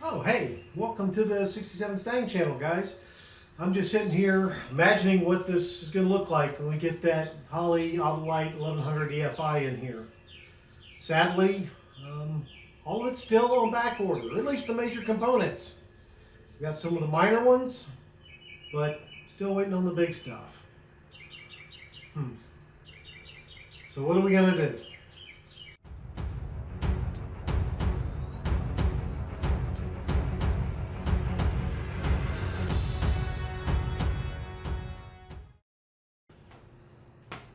Oh, hey, welcome to the 67 Stang channel, guys. I'm just sitting here imagining what this is going to look like when we get that Holley Autolite 1100 EFI in here. Sadly, all of it's still on back order, or at least the major components. We got some of the minor ones, but still waiting on the big stuff. So what are we going to do?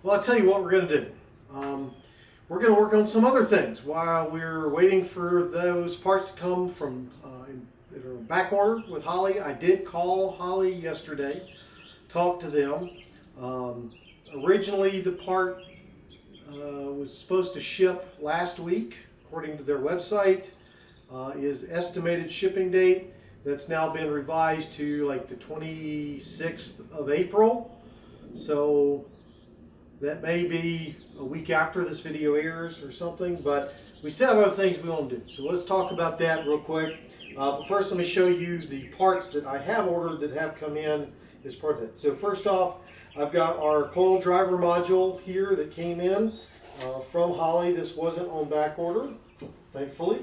Well, I'll tell you what we're going to do. We're going to work on some other things while we're waiting for those parts to come from that are back order with Holley. I did call Holley yesterday, talk to them. Originally, the part was supposed to ship last week, according to their website. Is estimated shipping date. That's now been revised to like the 26th of April. So that may be a week after this video airs or something, but we still have other things we want to do. So let's talk about that real quick. But first, let me show you the parts that I have ordered that have come in as part of that. So first off, I've got our coil driver module here that came in from Holley. This wasn't on back order, thankfully.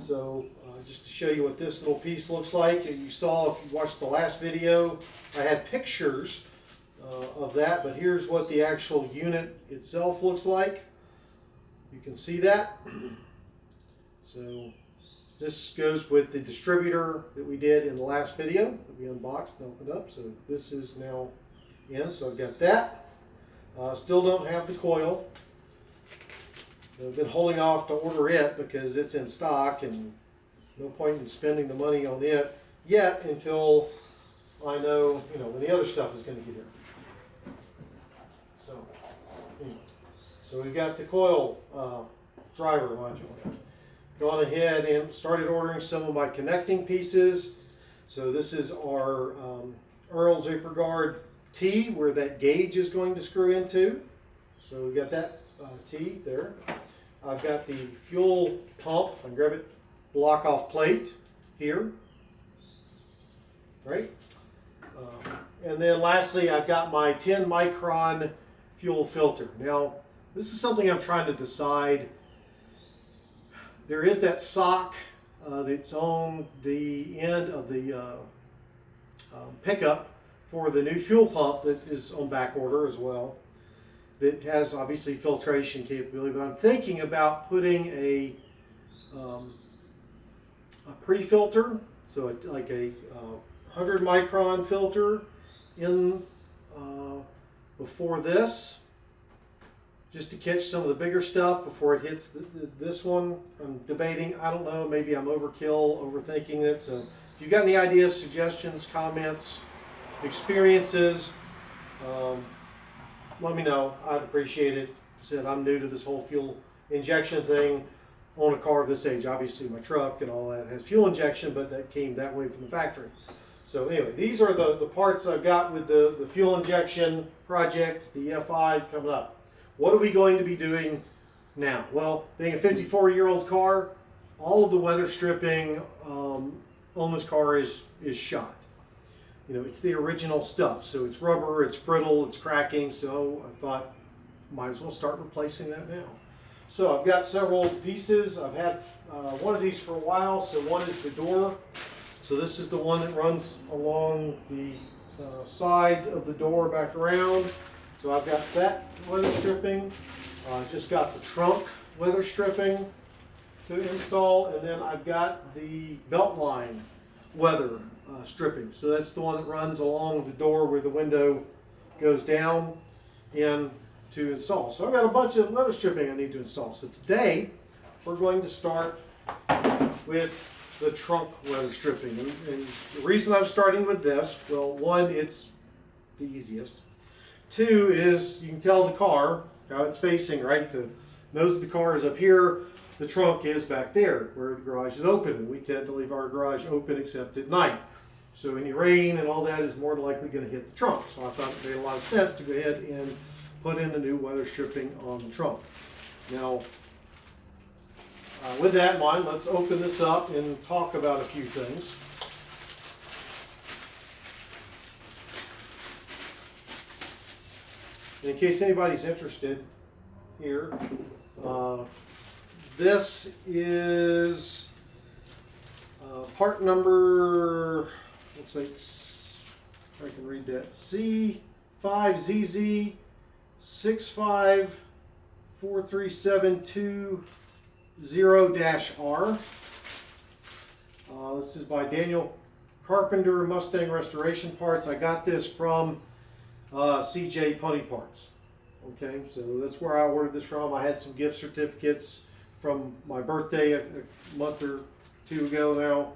So just to show you what this little piece looks like, you saw if you watched the last video, I had pictures of that, but here's what the actual unit itself looks like. You can see that. So this goes with the distributor that we did in the last video that we unboxed and opened up. So this is now in, so I've got that. Still don't have the coil. I've been holding off to order it because it's in stock and no point in spending the money on it yet until I know, when the other stuff is going to get here. So we've got the coil driver module. Gone ahead and started ordering some of my connecting pieces. So this is our Earl Zipper Guard T, where that gauge is going to screw into. So we've got that T there. I've got the fuel pump, if I can grab it, block off plate here. Right? And then lastly, I've got my 10 micron fuel filter. Now, this is something I'm trying to decide. There is that sock that's on the end of the pickup for the new fuel pump that is on back order as well. That has obviously filtration capability, but I'm thinking about putting a pre-filter, so like a 100 micron filter in before this, just to catch some of the bigger stuff before it hits this one. I'm debating, I don't know, maybe I'm overthinking it. So if you've got any ideas, suggestions, comments, experiences, let me know. I'd appreciate it. I said I'm new to this whole fuel injection thing on a car of this age. Obviously my truck and all that has fuel injection, but that came that way from the factory. So anyway, these are the parts I've got with the fuel injection project, the EFI coming up. What are we going to be doing now? Well, being a 54-year-old car, all of the weather stripping on this car is shot. It's the original stuff. So it's rubber, it's brittle, it's cracking. So I thought, might as well start replacing that now. So I've got several pieces. I've had one of these for a while. So one is the door. So this is the one that runs along the side of the door back around. So I've got that weather stripping. Just got the trunk weather stripping to install, and then I've got the belt line weather stripping. So that's the one that runs along the door where the window goes down in to install. So I've got a bunch of weather stripping I need to install. So today we're going to start with the trunk weather stripping. And the reason I'm starting with this, well, one, it's the easiest. Two is you can tell the car how it's facing, right? The nose of the car is up here, the trunk is back there where the garage is open. And we tend to leave our garage open except at night. So any rain and all that is more than likely going to hit the trunk. So I thought it made a lot of sense to go ahead and put in the new weather stripping on the trunk. Now, With that in mind, let's open this up and talk about a few things. In case anybody's interested here, this is part number, looks like, I can read that, C5ZZ6543720-R. This is by Daniel Carpenter, Mustang Restoration Parts. I got this from CJ Pony Parts. Okay, so that's where I ordered this from. I had some gift certificates from my birthday a month or two ago now,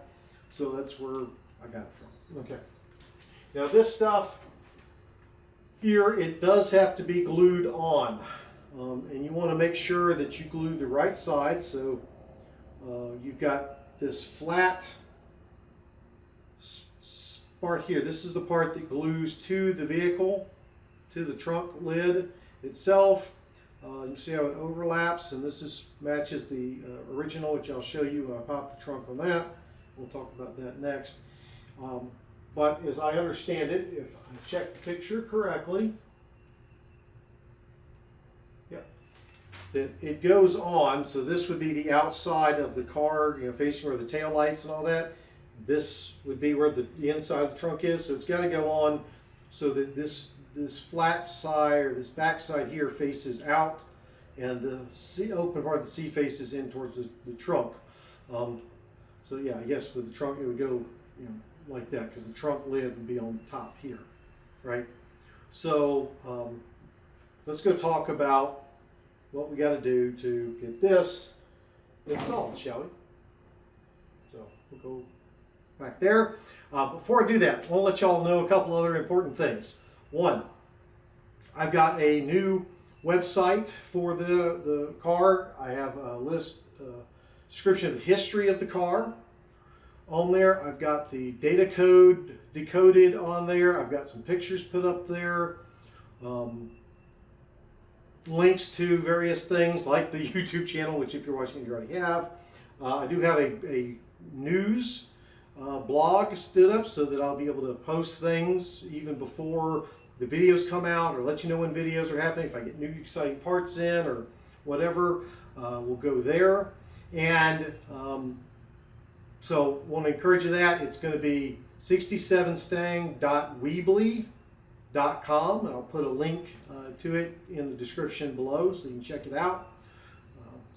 so that's where I got it from. Okay, now this stuff here, it does have to be glued on, and you want to make sure that you glue the right side. So you've got this flat part here. This is the part that glues to the vehicle, to the trunk lid itself. You can see how it overlaps, and this matches the original, which I'll show you when I pop the trunk on that. We'll talk about that next. But as I understand it, if I check the picture correctly, yep, that it goes on. So this would be the outside of the car, you know, facing where the tail lights and all that. This would be where the inside of the trunk is. So it's got to go on so that this flat side, or this back side here, faces out, and the open part of the seat faces in towards the trunk. So yeah, I guess with the trunk it would go, you know, like that, because the trunk lid would be on top here, right? So let's go talk about what we got to do to get this installed, shall we? So we'll go back there. Before I do that, I want to let y'all know a couple other important things. One, I've got a new website for the car. I have a description of the history of the car on there. I've got the data code decoded on there. I've got some pictures put up there. Links to various things like the YouTube channel, which if you're watching you already have. I do have a news blog stood up so that I'll be able to post things even before the videos come out, or let you know when videos are happening. If I get new exciting parts in or whatever, we'll go there. And so want to encourage you that. It's going to be 67stang.weebly.com, and I'll put a link to it in the description below so you can check it out.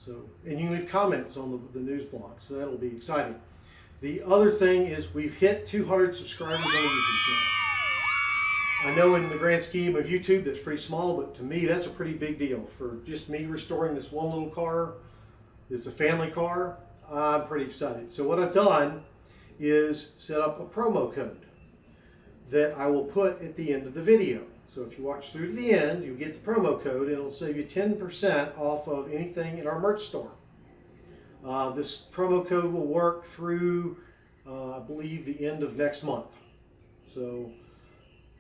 And you can leave comments on the news blog, so that'll be exciting. The other thing is we've hit 200 subscribers on the YouTube channel. I know in the grand scheme of YouTube that's pretty small, but to me that's a pretty big deal. For just me restoring this one little car, it's a family car, I'm pretty excited. So what I've done is set up a promo code that I will put at the end of the video. So if you watch through to the end, you'll get the promo code, and it'll save you 10% off of anything in our merch store. This promo code will work through, I believe, the end of next month. So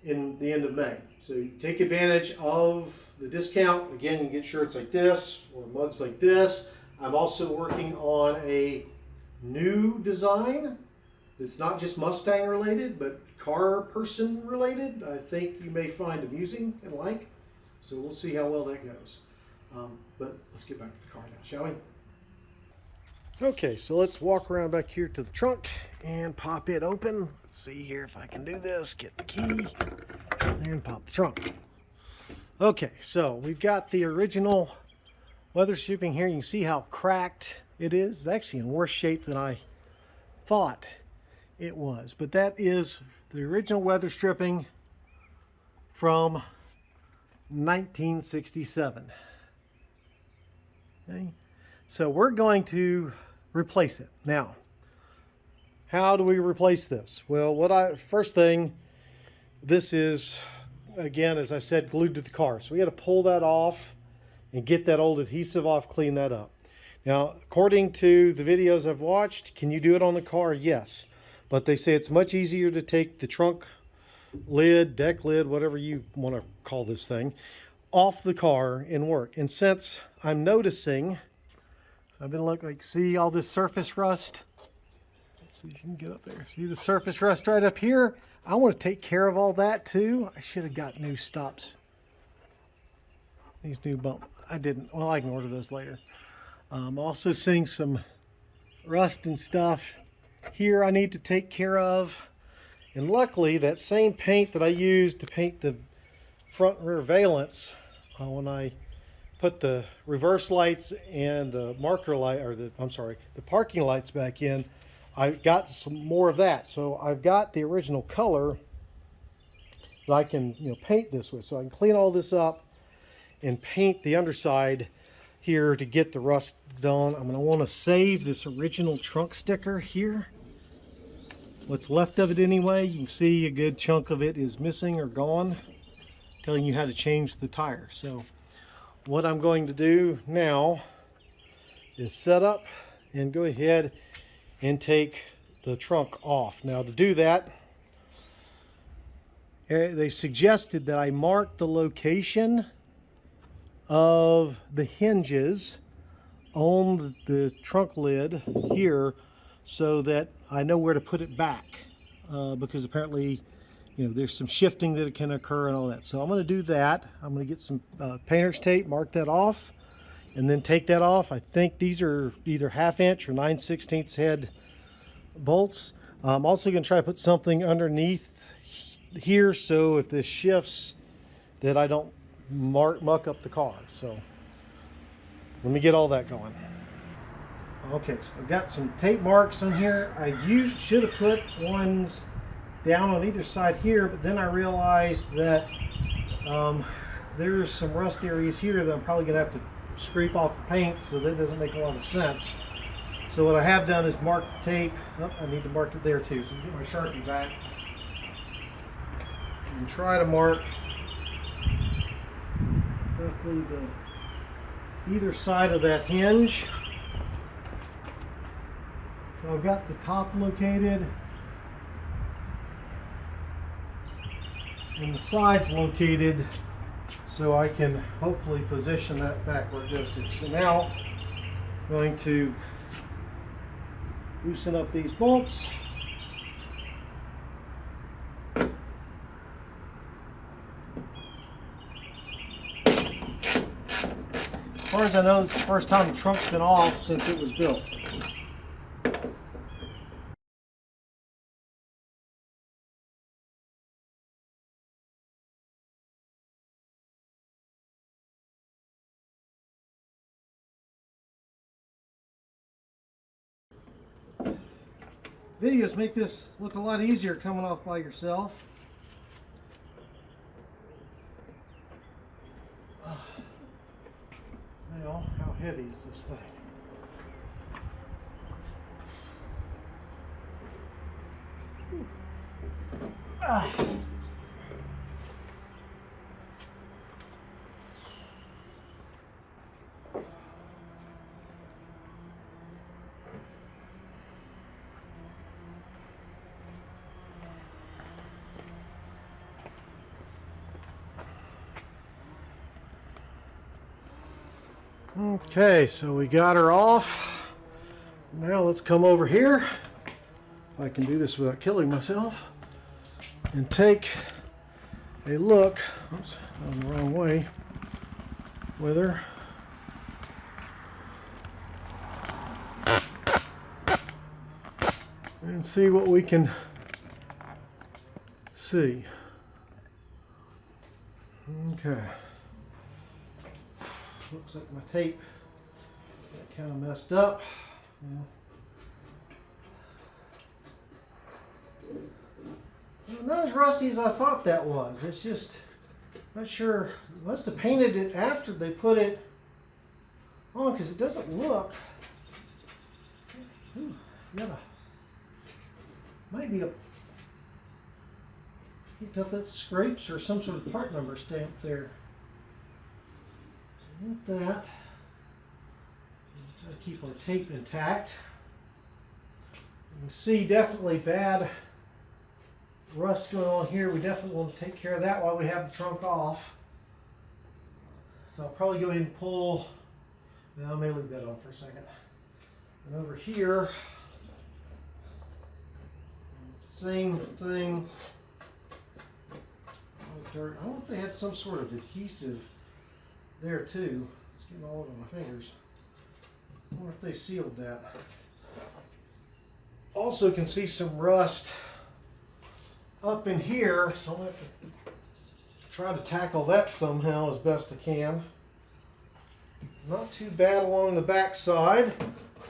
in the end of May. So you take advantage of the discount. Again, you get shirts like this or mugs like this. I'm also working on a new design that's not just Mustang related, but car person related. I think you may find amusing and like. So we'll see how well that goes. But let's get back to the car now, shall we? Okay, so let's walk around back here to the trunk and pop it open. Let's see here if I can do this. Get the key and pop the trunk. Okay, so we've got the original weather stripping here. You can see how cracked it is. It's actually in worse shape than I thought it was. But that is the original weather stripping from 1967. Okay. So we're going to replace it. Now, how do we replace this? Well, first thing, this is, again, as I said, glued to the car. So we got to pull that off and get that old adhesive off, clean that up. Now, according to the videos I've watched, can you do it on the car? Yes. But they say it's much easier to take the trunk lid, deck lid, whatever you want to call this thing, off the car and work. And since I'm noticing, I've been looking, like, see all this surface rust? Let's see if you can get up there. See the surface rust right up here? I want to take care of all that too. I should have got new stops. These new bump. I didn't. Well, I can order those later. I'm also seeing some rust and stuff here I need to take care of. And luckily, that same paint that I used to paint the front and rear valence, when I put the reverse lights and the marker light, or the parking lights back in, I got some more of that. So I've got the original color that I can, paint this with. So I can clean all this up and paint the underside here to get the rust done. I'm going to want to save this original trunk sticker here. What's left of it anyway. You can see a good chunk of it is missing or gone, telling you how to change the tire. So what I'm going to do now is set up and go ahead and take the trunk off. Now to do that, they suggested that I mark the location of the hinges on the trunk lid here so that I know where to put it back, because apparently there's some shifting that can occur and all that. So I'm going to do that. I'm going to get some painter's tape, mark that off, and then take that off. I think these are either 1/2 inch or 9/16 head bolts. I'm also going to try to put something underneath here so if this shifts that I don't muck up the car. So let me get all that going. Okay, so I've got some tape marks on here. I should have put ones down on either side here, but then I realized that there's some rust areas here that I'm probably going to have to scrape off the paint, so that doesn't make a lot of sense. So what I have done is mark the tape. Oh, I need to mark it there too, so get my Sharpie back and try to mark roughly either side of that hinge. So I've got the top located and the sides located, so I can hopefully position that back where it goes to. So now I'm going to loosen up these bolts. As far as I know, this is the first time the trunk's been off since it was built. Videos make this look a lot easier coming off by yourself. Now, how heavy is this thing? Okay, so we got her off. Now let's come over here. If I can do this without killing myself. And take a look. Oops, going the wrong way. With her. And see what we can see. Okay. Looks like my tape got kind of messed up. Not as rusty as I thought that was. It's just, not sure. Must have painted it after they put it on, because it doesn't look. Ooh, might be a. Can't tell if that's scrapes or some sort of part number stamp there. With that, try to keep our tape intact. You can see definitely bad rust going on here. We definitely want to take care of that while we have the trunk off. So I'll probably go ahead and pull. Now I may leave that on for a second. And over here, same thing. I wonder if they had some sort of adhesive there too. It's getting all over my fingers. I wonder if they sealed that. Also can see some rust up in here, so I'm going to have to try to tackle that somehow as best I can. Not too bad along the back side.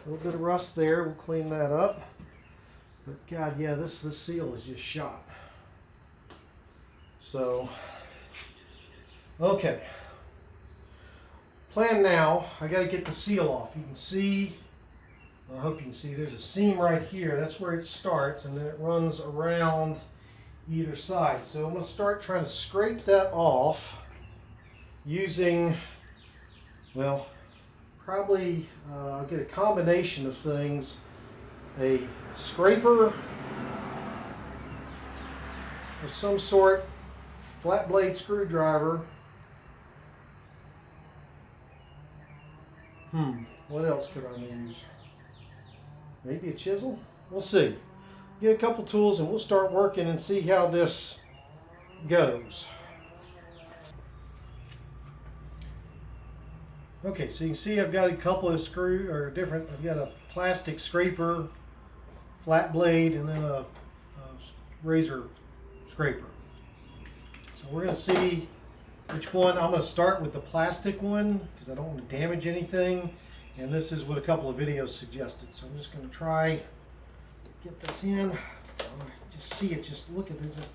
A little bit of rust there, we'll clean that up. But God, yeah, this seal is just shot. So, okay. Plan now, I got to get the seal off. You can see, I hope you can see, there's a seam right here. That's where it starts, and then it runs around either side. So I'm going to start trying to scrape that off using, well, probably I'll get a combination of things. A scraper of some sort, flat blade screwdriver. What else could I use? Maybe a chisel? We'll see. Get a couple tools and we'll start working and see how this goes. Okay, so you can see I've got a couple of I've got a plastic scraper, flat blade, and then a razor scraper. So we're going to see which one. I'm going to start with the plastic one because I don't want to damage anything. And this is what a couple of videos suggested. So I'm just going to try to get this in. Just see it, just look at it.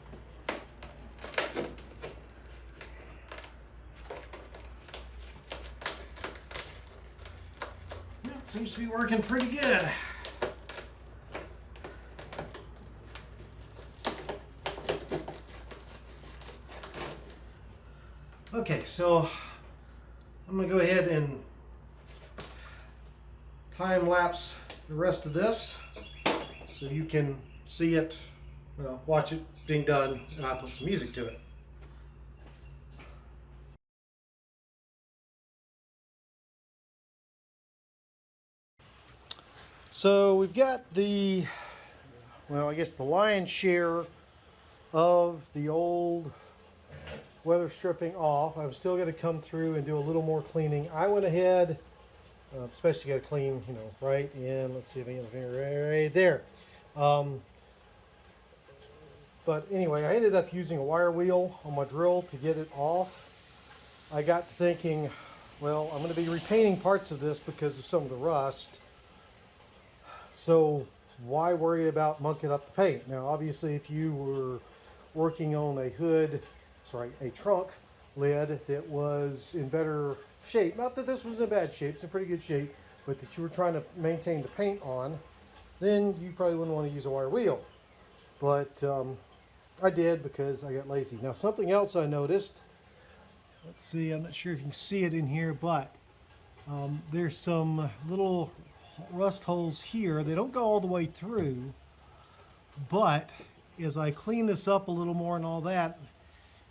It seems to be working pretty good. Okay, so I'm going to go ahead and time lapse the rest of this so you can see it, well, watch it being done, and I'll put some music to it. So we've got the, well, I guess the lion's share of the old weather stripping off. I'm still going to come through and do a little more cleaning. I went ahead, especially got to clean, right in. Let's see if I can get the finger right there. But anyway, I ended up using a wire wheel on my drill to get it off. I got thinking, well, I'm going to be repainting parts of this because of some of the rust. So why worry about mucking up the paint? Now, obviously, if you were working on a trunk lid that was in better shape, not that this was in bad shape, it's in pretty good shape, but that you were trying to maintain the paint on, then you probably wouldn't want to use a wire wheel. But I did because I got lazy. Now, something else I noticed, let's see, I'm not sure if you can see it in here, but there's some little rust holes here. They don't go all the way through, but as I clean this up a little more and all that,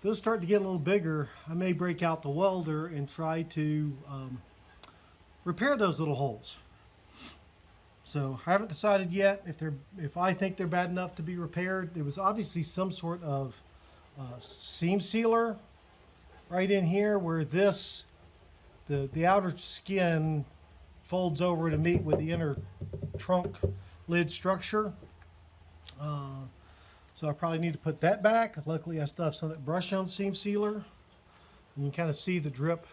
those start to get a little bigger. I may break out the welder and try to repair those little holes. So I haven't decided yet if I think they're bad enough to be repaired. There was obviously some sort of seam sealer right in here where the outer skin folds over to meet with the inner trunk lid structure. So I probably need to put that back. Luckily I still have some of that brush on seam sealer. And you can kind of see the drip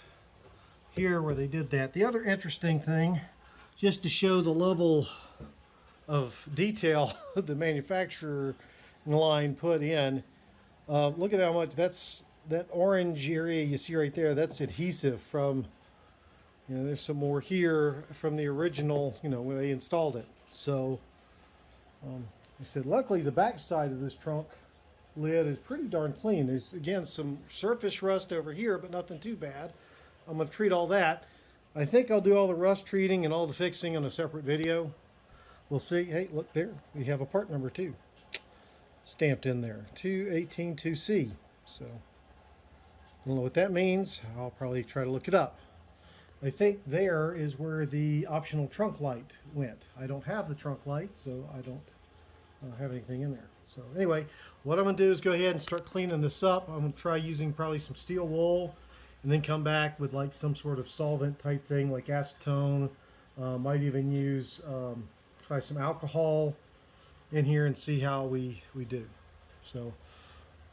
here where they did that. The other interesting thing, just to show the level of detail the manufacturer line put in, look at how much that orange area you see right there, that's adhesive from, there's some more here from the original, when they installed it. So I said, luckily the back side of this trunk lid is pretty darn clean. There's, again, some surface rust over here, but nothing too bad. I'm going to treat all that. I think I'll do all the rust treating and all the fixing on a separate video. We'll see. Hey, look there. We have a part number 2 stamped in there. 2182C. So, I don't know what that means. I'll probably try to look it up. I think there is where the optional trunk light went. I don't have the trunk light, so I don't have anything in there. So anyway, what I'm going to do is go ahead and start cleaning this up. I'm going to try using probably some steel wool and then come back with like some sort of solvent type thing like acetone. Might even use try some alcohol in here and see how we do. So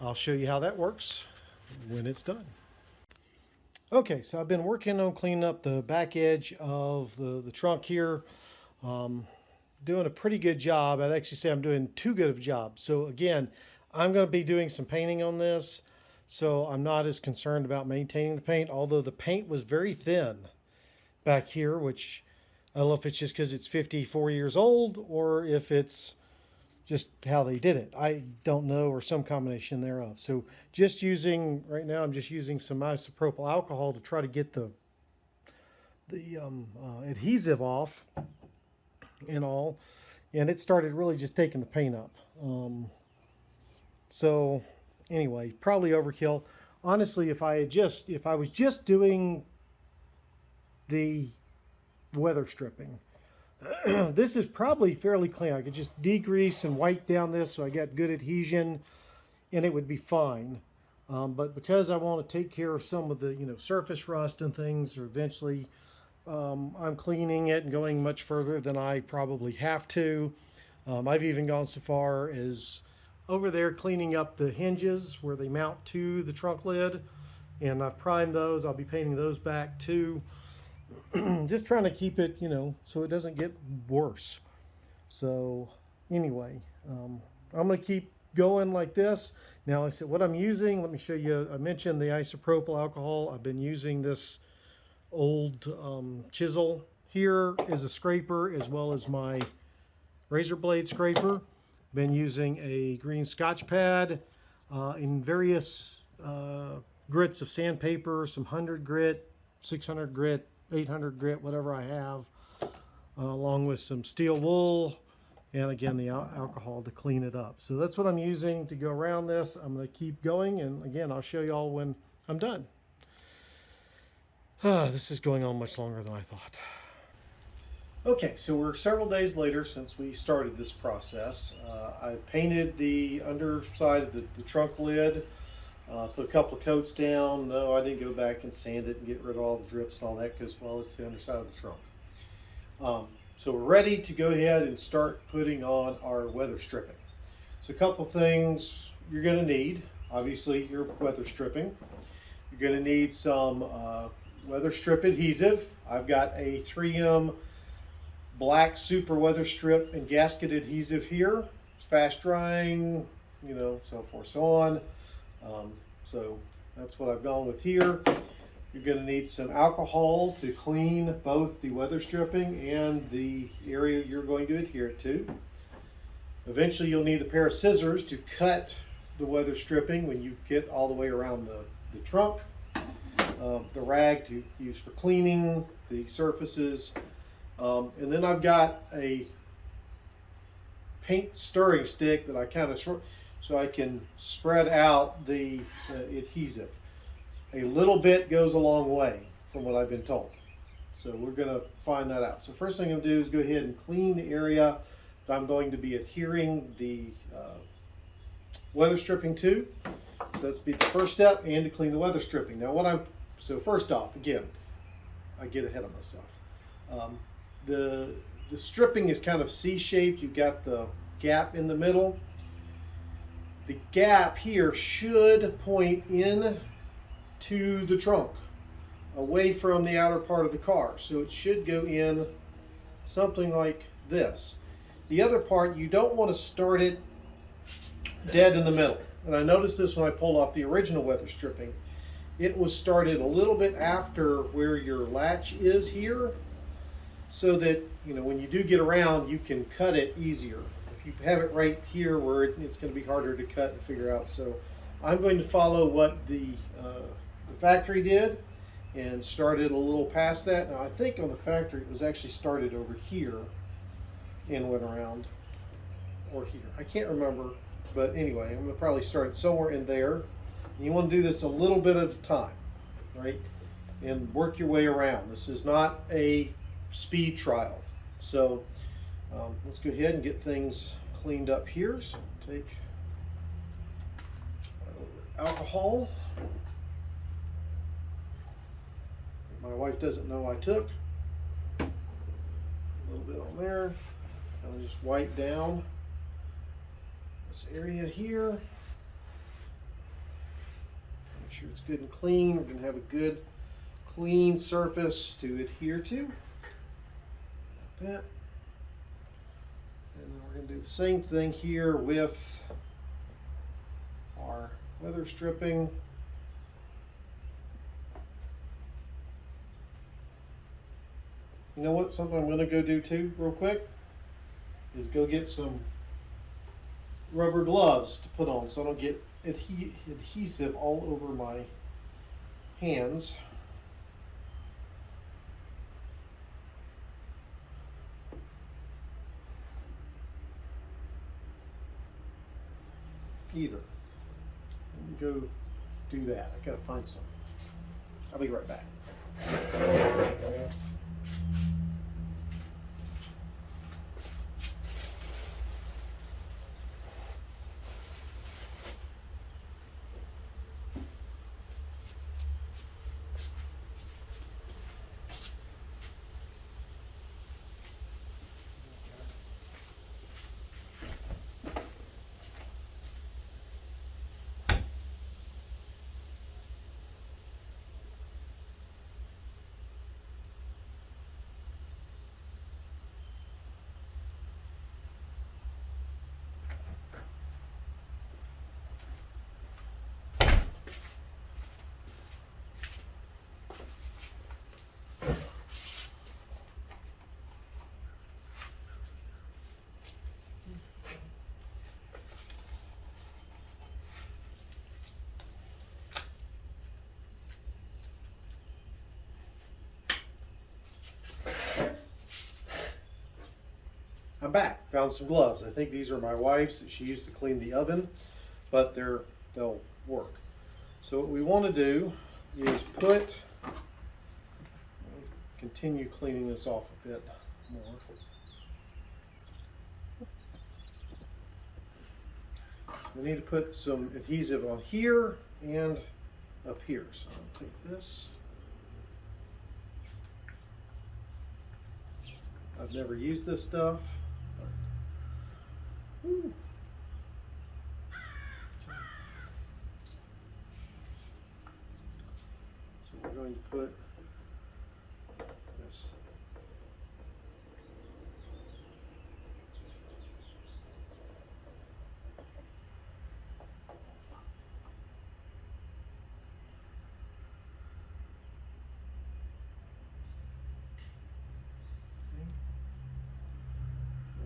I'll show you how that works when it's done. Okay, so I've been working on cleaning up the back edge of the trunk here. Doing a pretty good job. I'd actually say I'm doing too good of a job. So again, I'm going to be doing some painting on this, so I'm not as concerned about maintaining the paint, although the paint was very thin back here, which I don't know if it's just because it's 54 years old or if it's just how they did it. I don't know, or some combination thereof. So just using, right now I'm just using some isopropyl alcohol to try to get the adhesive off and all, and it started really just taking the paint up. So anyway, probably overkill. Honestly, if I was just doing the weather stripping, this is probably fairly clean. I could just degrease and wipe down this so I got good adhesion and it would be fine. But because I want to take care of some of the surface rust and things, or eventually I'm cleaning it and going much further than I probably have to. I've even gone so far as over there cleaning up the hinges where they mount to the trunk lid, and I've primed those. I'll be painting those back too. Just trying to keep it, so it doesn't get worse. So anyway, I'm going to keep going like this. Now, like I said, what I'm using, let me show you. I mentioned the isopropyl alcohol. I've been using this old chisel here as a scraper, as well as my razor blade scraper. Been using a green Scotch pad in various grits of sandpaper, some 100 grit, 600 grit, 800 grit, whatever I have, along with some steel wool, and again the alcohol to clean it up. So that's what I'm using to go around this. I'm going to keep going, and again I'll show you all when I'm done. This is going on much longer than I thought. Okay, so we're several days later since we started this process. I've painted the underside of the trunk lid, put a couple of coats down. No, I didn't go back and sand it and get rid of all the drips and all that because, well, it's the underside of the trunk. So we're ready to go ahead and start putting on our weather stripping. So a couple things you're going to need. Obviously, your weather stripping. You're going to need some weather strip adhesive. I've got a 3M black super weather strip and gasket adhesive here. It's fast drying, so forth, so on. So that's what I've gone with here. You're going to need some alcohol to clean both the weather stripping and the area you're going to adhere it to. Eventually you'll need a pair of scissors to cut the weather stripping when you get all the way around the trunk. The rag to use for cleaning the surfaces. And then I've got a paint stirring stick that I kind of short so I can spread out the adhesive. A little bit goes a long way from what I've been told. So we're going to find that out. So first thing I'm going to do is go ahead and clean the area that I'm going to be adhering the weather stripping to. So that's be the first step, and to clean the weather stripping. Now so first off, again, I get ahead of myself. The stripping is kind of C-shaped. You've got the gap in the middle. The gap here should point in to the trunk, away from the outer part of the car. So it should go in something like this. The other part, you don't want to start it dead in the middle. And I noticed this when I pulled off the original weather stripping. It was started a little bit after where your latch is here, so that when you do get around, you can cut it easier. If you have it right here where it's going to be harder to cut and figure out. So I'm going to follow what the factory did and started a little past that. Now I think on the factory it was actually started over here and went around, or here. I can't remember, but anyway, I'm going to probably start somewhere in there. And you want to do this a little bit at a time, right? and work your way around. This is not a speed trial. So let's go ahead and get things cleaned up here. So take alcohol. My wife doesn't know I took. A little bit on there. I'll just wipe down this area here. Make sure it's good and clean. We're going to have a good clean surface to adhere to. Like that. And then we're going to do the same thing here with our weather stripping. You know what? Something I'm going to go do too, real quick, is go get some rubber gloves to put on so I don't get adhesive all over my hands. Either. Let me go do that. I gotta find some. I'll be right back. I'm back. Found some gloves. I think these are my wife's that she used to clean the oven, but they'll work. So what we want to do is continue cleaning this off a bit more. We need to put some adhesive on here and up here. So I'll take this. I've never used this stuff. Woo. So we're going to put this. Okay.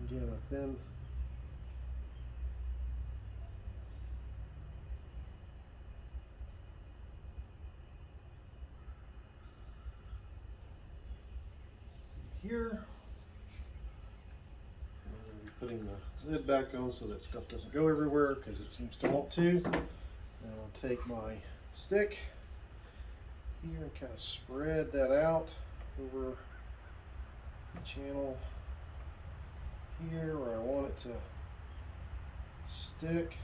Again, a thin. Here. I'm going to be putting the lid back on so that stuff doesn't go everywhere because it seems to want to. And I'll take my stick here and kind of spread that out over the channel here where I want it to stick.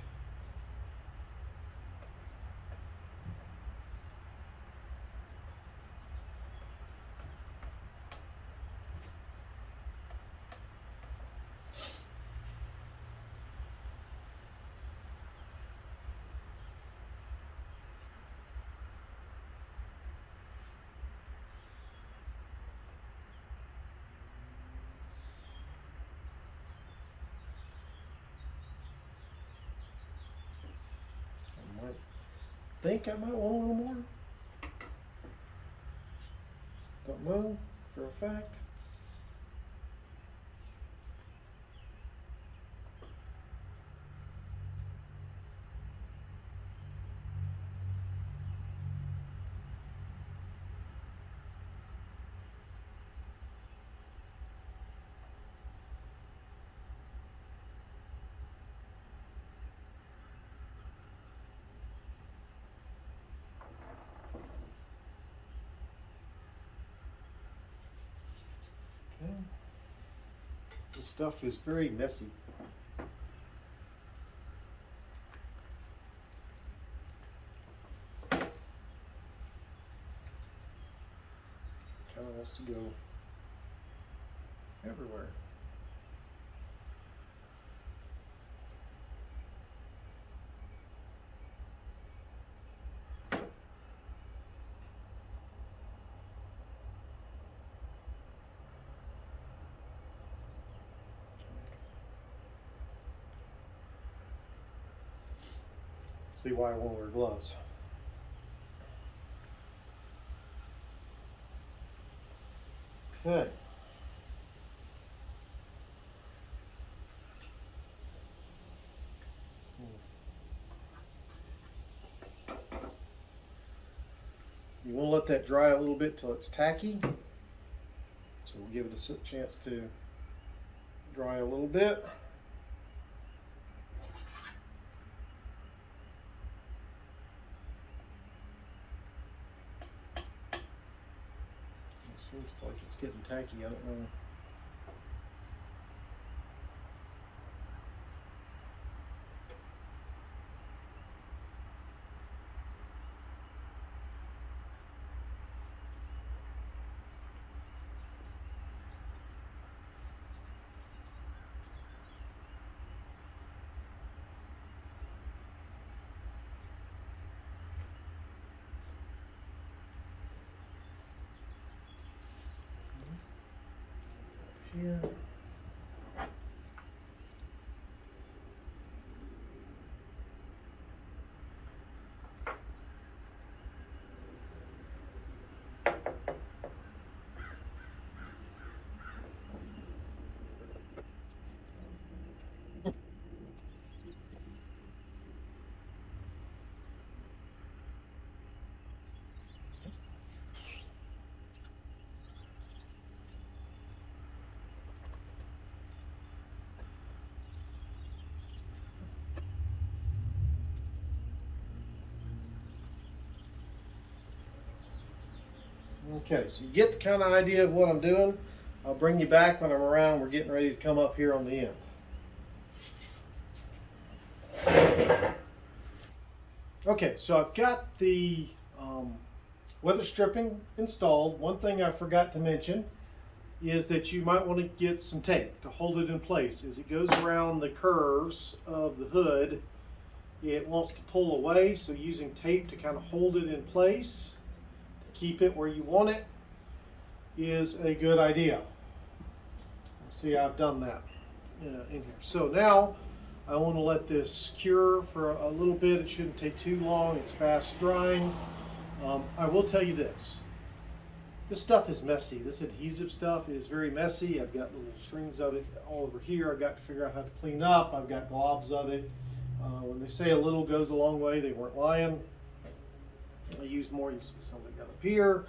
I think I might want a little more. Don't know for a fact. This stuff is very messy. Kind of wants to go everywhere. See why I won't wear gloves. Okay. You want to let that dry a little bit till it's tacky. So we'll give it a chance to dry a little bit. Seems like it's getting tacky, I don't know. Here. Okay, so you get the kind of idea of what I'm doing. I'll bring you back when I'm around. We're getting ready to come up here on the end. Okay, so I've got the weather stripping installed. One thing I forgot to mention is that you might want to get some tape to hold it in place. As it goes around the curves of the hood, it wants to pull away, so using tape to kind of hold it in place, keep it where you want it, is a good idea. See, I've done that in here. So now I want to let this cure for a little bit. It shouldn't take too long. It's fast drying. I will tell you this. This stuff is messy. This adhesive stuff is very messy. I've got little strings of it all over here. I've got to figure out how to clean up. I've got globs of it. When they say a little goes a long way, they weren't lying. I use more. You see some of it got up here.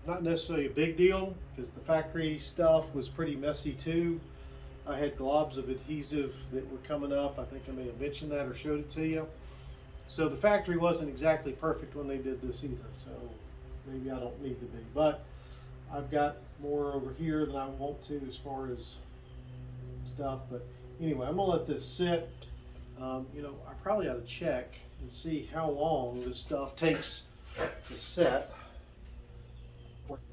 Not necessarily a big deal because the factory stuff was pretty messy too. I had globs of adhesive that were coming up. I think I may have mentioned that or showed it to you. So the factory wasn't exactly perfect when they did this either. So maybe I don't need to be. But I've got more over here than I want to as far as stuff. But anyway, I'm going to let this sit. You know, I probably ought to check and see how long this stuff takes to set. Let's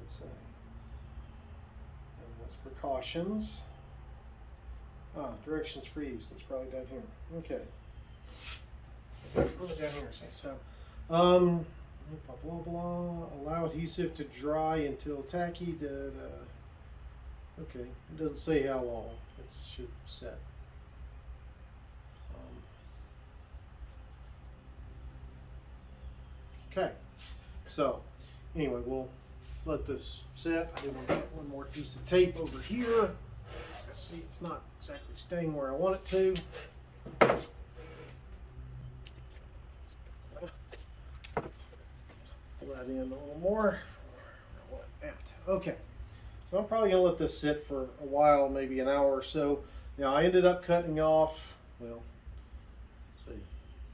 see. And that's precautions. Directions for use. That's probably down here. Okay. Probably down here. So, blah blah blah. Allow adhesive to dry until tacky. Okay. It doesn't say how long. It should set. Okay, so anyway, we'll let this set. I do want to get one more piece of tape over here. Let's see, it's not exactly staying where I want it to. Pull that in a little more. Okay, so I'm probably going to let this sit for a while, maybe an hour or so. Now, I ended up cutting off, well, let's see,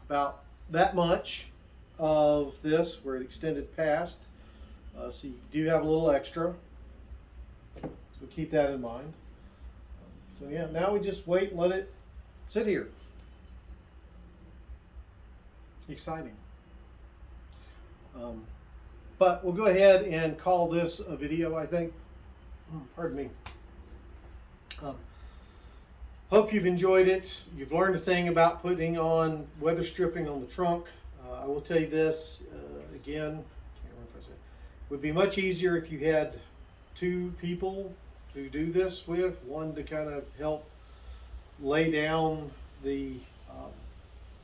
about that much. of this where it extended past, so you do have a little extra, so keep that in mind. So yeah, now we just wait and let it sit here. Exciting. But we'll go ahead and call this a video, I think. Pardon me. Hope you've enjoyed it. You've learned a thing about putting on weather stripping on the trunk. I will tell you this again, can't remember if I said, it would be much easier if you had two people to do this with, one to kind of help lay down the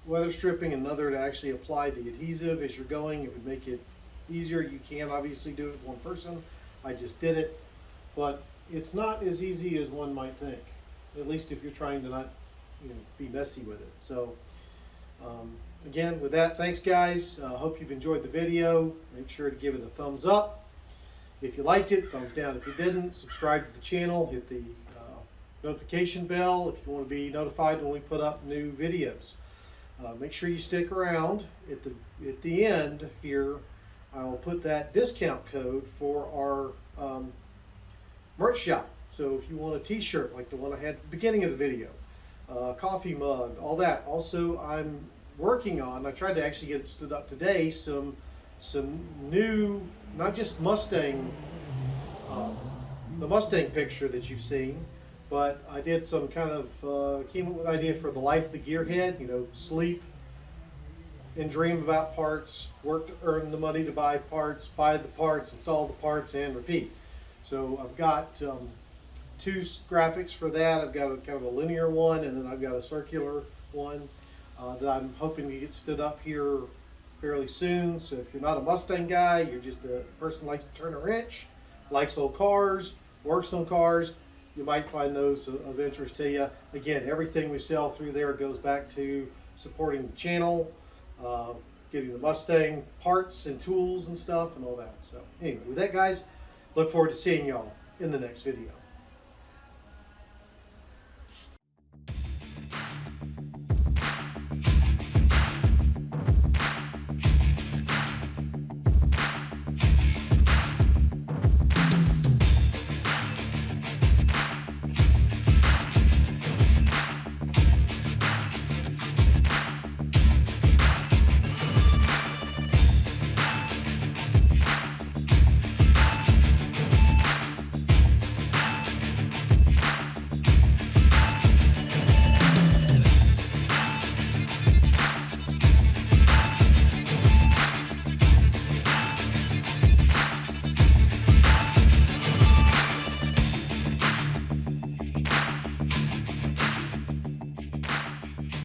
weather stripping, another to actually apply the adhesive as you're going. It would make it easier. You can obviously do it with one person. I just did it, but it's not as easy as one might think, at least if you're trying to not, be messy with it. So again, with that, thanks guys. Hope you've enjoyed the video. Make sure to give it a thumbs up if you liked it, thumbs down if you didn't, subscribe to the channel, hit the notification bell if you want to be notified when we put up new videos. Make sure you stick around. At the end here, I will put that discount code for our merch shop. So if you want a t-shirt like the one I had at the beginning of the video, coffee mug, all that. Also, I'm working on, I tried to actually get it stood up today, some new, not just Mustang, the Mustang picture that you've seen, but I did some kind of, came up with an idea for the life of the gearhead, sleep and dream about parts, work to earn the money to buy parts, buy the parts, install the parts, and repeat. So I've got two graphics for that. I've got a kind of a linear one, and then I've got a circular one that I'm hoping to get stood up here fairly soon. So if you're not a Mustang guy, you're just a person who likes to turn a wrench, likes old cars, works on cars, you might find those of interest to you. Again, everything we sell through there goes back to supporting the channel, getting the Mustang parts and tools and stuff and all that. So anyway, with that guys, look forward to seeing y'all in the next video.